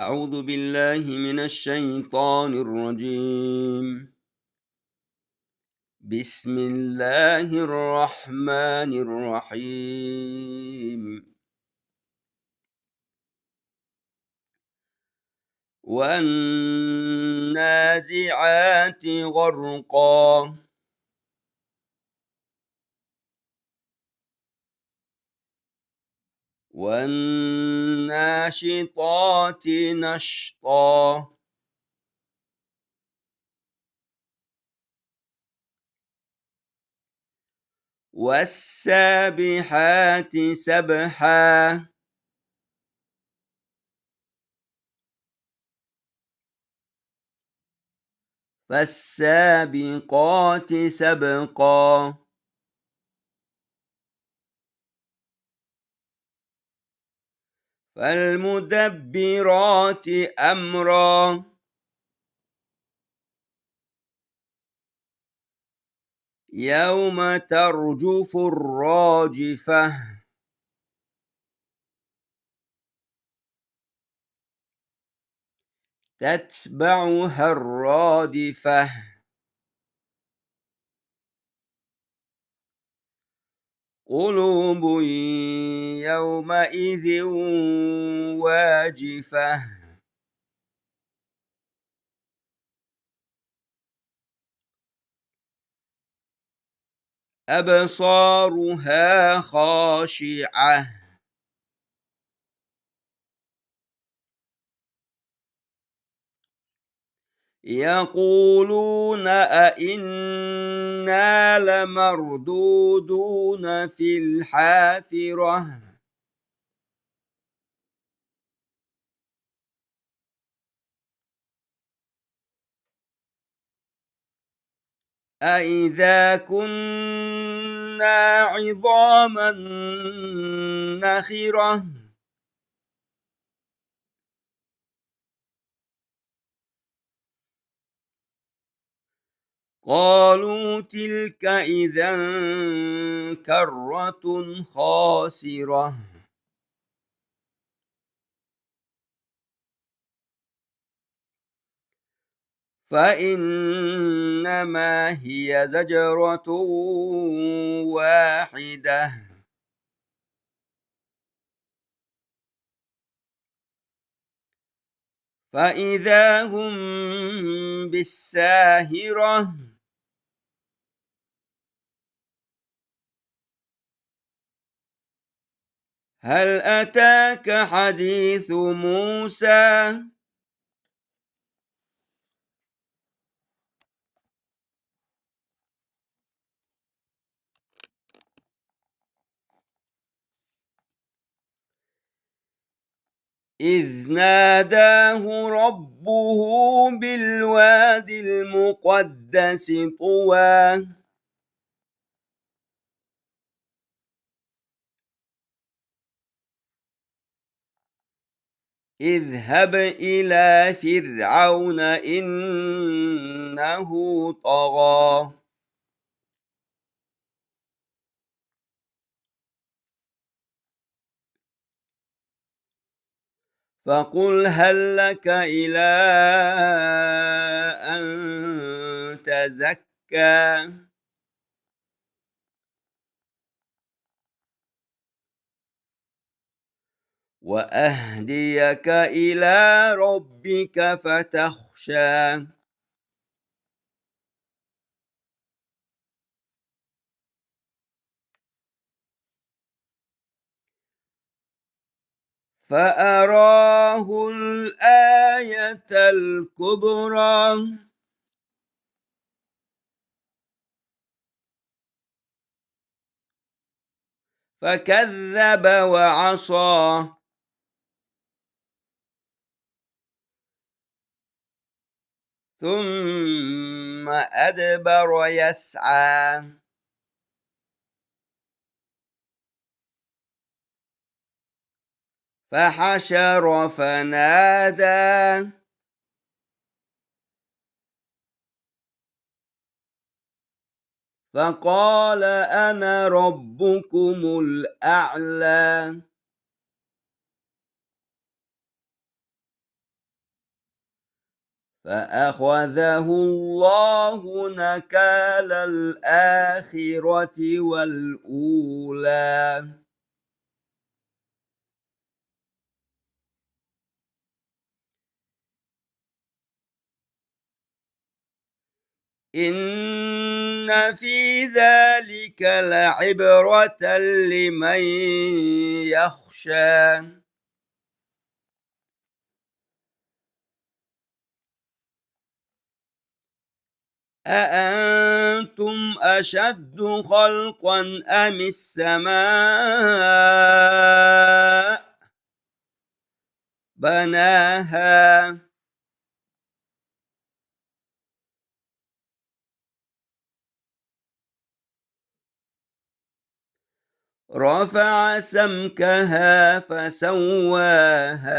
أعوذ بالله من الشيطان الرجيم. بسم الله الرحمن الرحيم. والنازعات غرقا والناشطات نشطا والسابحات سبحا فالسابقات سبقا فالمدبرات أمرا يوم ترجف الراجفة تتبعها الرادفة قلوب يومئذ واجفة أبصارها خاشعة يقولون أئنا لمردودون في الحافرة أإذا كنا عظاما نخرة قالوا تلك إذا كرة خاسرة فإنما هي زجرة واحدة فإذا هم بالساهرة هل أتاك حديث موسى إذ ناداه ربه بالواد المقدس طوى اذهب إلى فرعون إنه طغى فقل هل لك إلى أن تزكى وأهديك إلى ربك فتخشى فأراه الآية الكبرى فكذب وعصى ثم أدبر يسعى فحشر فنادى فقال أنا ربكم الأعلى فأخذه الله نكال الآخرة والأولى إن في ذلك لعبرة لمن يخشى أأنتم أشد خلقا أم السماء بناها رفع سمكها فسواها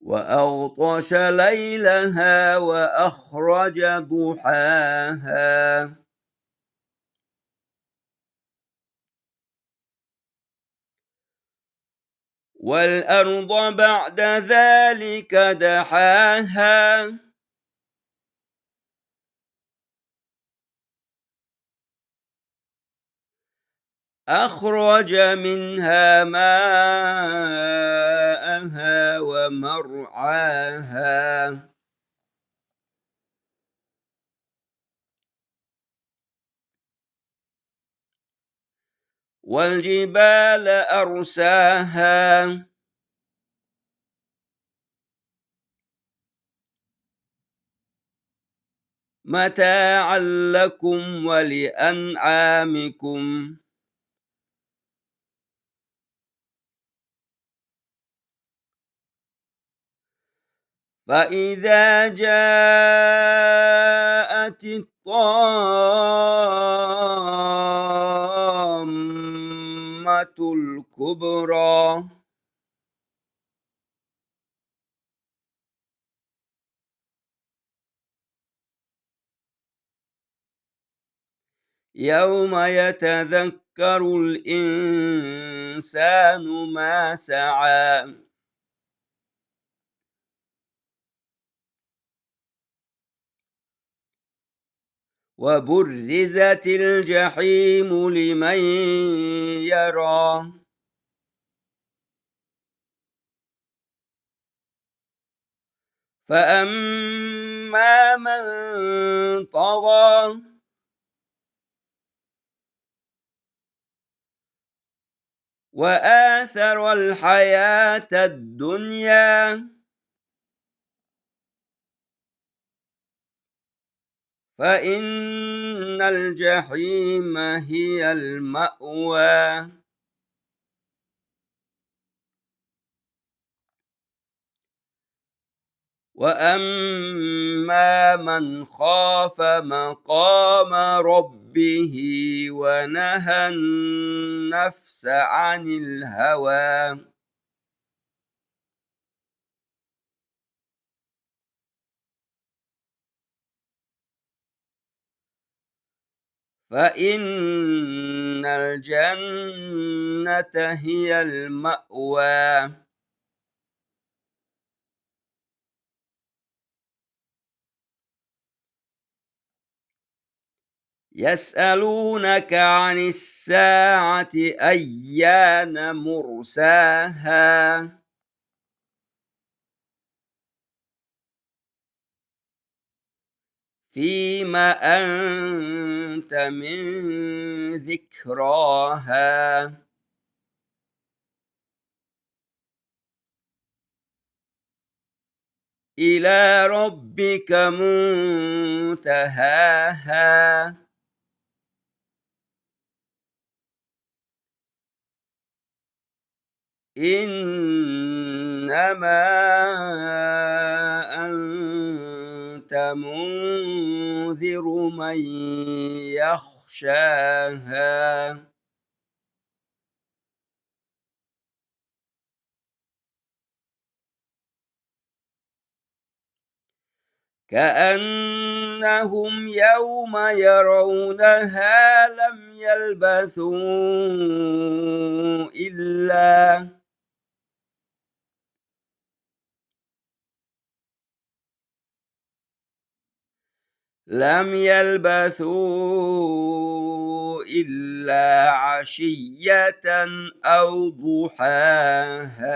وأغطش ليلها وأخرج ضحاها والأرض بعد ذلك دحاها أخرج منها ماءها ومرعاها والجبال أرساها متاعا لكم ولأنعامكم فإذا جاءت الطامة الكبرى يوم يتذكر الإنسان ما سعى وبرزت الجحيم لمن يرى فأما من طغى وآثر الحياة الدنيا فإن الجحيم هي المأوى وأما من خاف مقام ربه ونهى النفس عن الهوى فإن الجنة هي المأوى يسألونك عن الساعة أيان مرساها فيم أنت من ذكراها إلى ربك منتهاها إنما أنت منذر من يخشاها كأنهم يوم يرونها لم يلبثوا إلا لم يلبثوا إلا عشية أو ضحاها